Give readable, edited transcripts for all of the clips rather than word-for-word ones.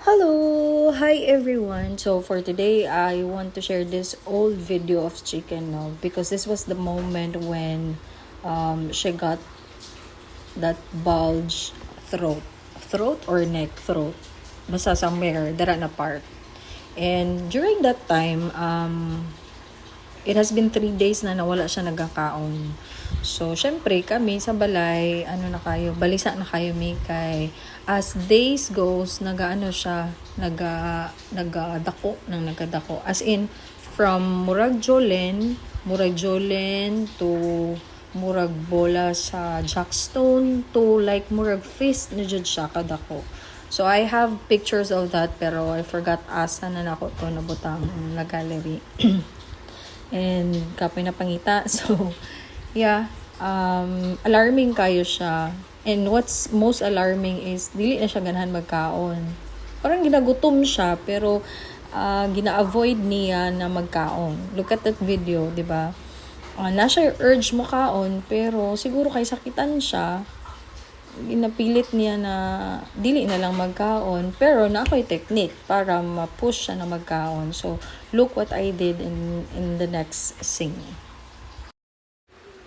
Hello! Hi everyone! So for today, I want to share this old video of Chicken No because this was the moment when she got that bulge throat. Throat or neck? Throat. Basta somewhere, dara na part. And during that time, it has been 3 days na nawala siya nagkakaon. So, syempre, kami sa balay, balisa na kayo, Mikay. As days goes, nagadako. As in, from Murag Jolen to Murag Bola sa Jackstone to like Murag Fist na jud siya kadako. So, I have pictures of that pero I forgot asa na nako to nabutang na gallery. And kapoy na pangita. So, yeah, alarming kayo siya. And what's most alarming is dili na siya ganahan magkaon. Parang ginagutom siya pero gina-avoid niya na magkaon. Look at that video, 'di ba? Nasa urge mo kaon pero siguro kay sakitan siya. Ginapilit niya na dili na lang magkaon pero na ako'y technique para ma-push siya na magkaon. So look what I did in the next scene.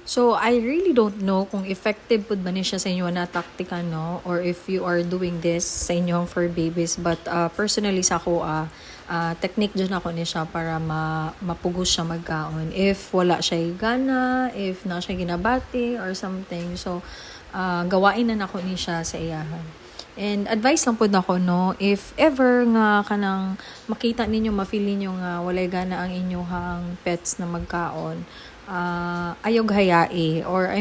So, I really don't know kung effective po ba niya siya sa inyo na taktika, no? Or if you are doing this sa inyong fur babies. But personally sa ako, technique dyan ako niya siya para mapugos siya magkaon. If wala siya gana, if na siya ginabati or something. So, gawain na nako niya siya sa iyahan. And advice lang po na ako, no, if ever nga kanang makita ninyo, ma-feel ninyo nga walay gana ang inyong pets na magkaon, ayog hayai or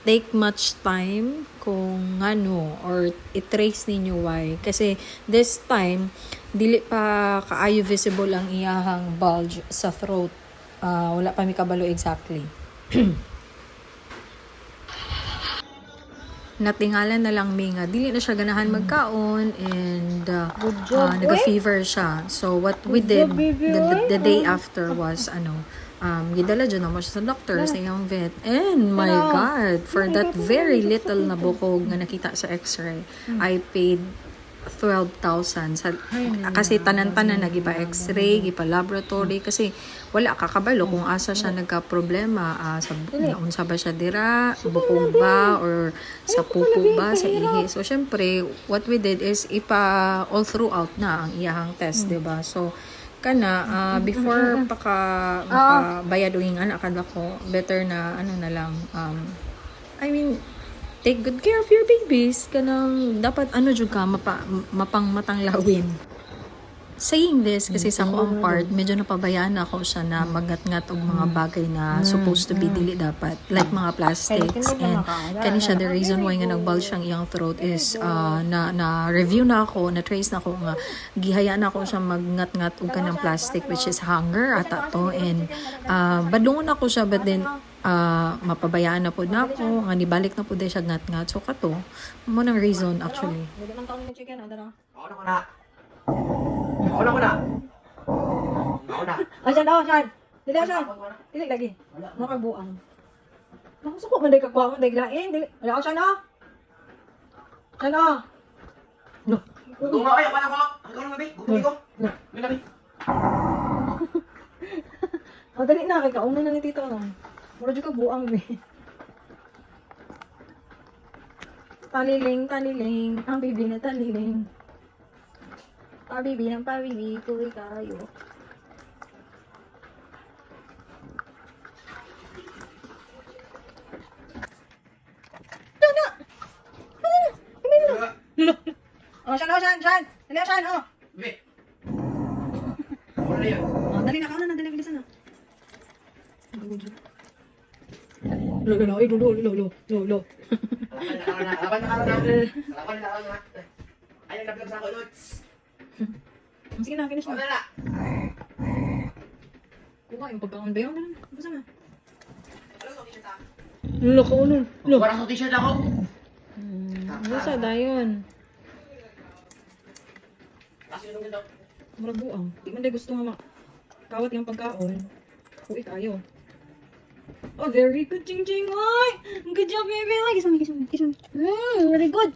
take much time kung ano or i-trace ninyo why. Kasi this time, dili pa kaayo visible ang iyahang bulge sa throat. Wala pa mi kabalo exactly. Natingalan na lang mi nga dili na siya ganahan magkaon and naga-fever siya. So what we did the day after was gidala dyan naman siya sa doctor, sa iyang vet. And my God, for that very little na bukog na nakita sa x-ray, I paid 12,000 kasi tanan-tanan nagipa x-ray, gipa laboratory kasi wala kakabalo kung asa siya nagka-problema sa unsa ba siya dira, bukog ba or sa pupo ba, sa ihi. So syempre, what we did is all throughout na ang iyahang test, 'di ba? So before bayad uing anak kada ko, better na na lang take good care of your babies. Kanang dapat jud ka mapang matanglawin. Saying this, kasi sa akong part, medyo napabayaan ako siya na magngat-ngat og mga bagay na supposed to be dili dapat. Like mga plastics. And kani siya, the reason why nga nag-bulge ang iyang throat is na-review na ako, na-trace na ako nga, gihayaan ako siya magngat-ngat og kanang plastic, which is hanger ata to. And badungon ako siya, but then mapabayaan na po na ako, nga nibalik na po din siya ngat-ngat. So kato, mo nang reason actually. Ako na. Asan. Dili lagi. Mo kag buang. Suko man day kagwa man day lain. Dili. Wala ako sana. Sana. No. Gutom na kayo, paano ko? Ikaw na, Mabi. Gutom ko. Mabi. Dali na kay kauna na ni tito no. Mura jud ka buang be. Taliling, ang bibi na taliling. Pabibi ng pabibi, tuloy kayo. Saan? Dali, saan, oh. Mabi. Ako na yan. Dali na, kauna na, dali, bilisan na. Lo. Laban na. Ayun, nablag sa ako, Lods. Sige na, finish Ako na. na. Kuha yung pagkaon ba yun? Basta na. Ano sa t-shirt ako? Lo, kaunon. Parang sa t-shirt ako. Basta dayon. Kasi yung ganito. Murag buang. Di man day gusto nga kawat yung pagkaon. Uwi tayo. Oh, very good, Jing. Ay! Good job, baby. Kiss me. Very good.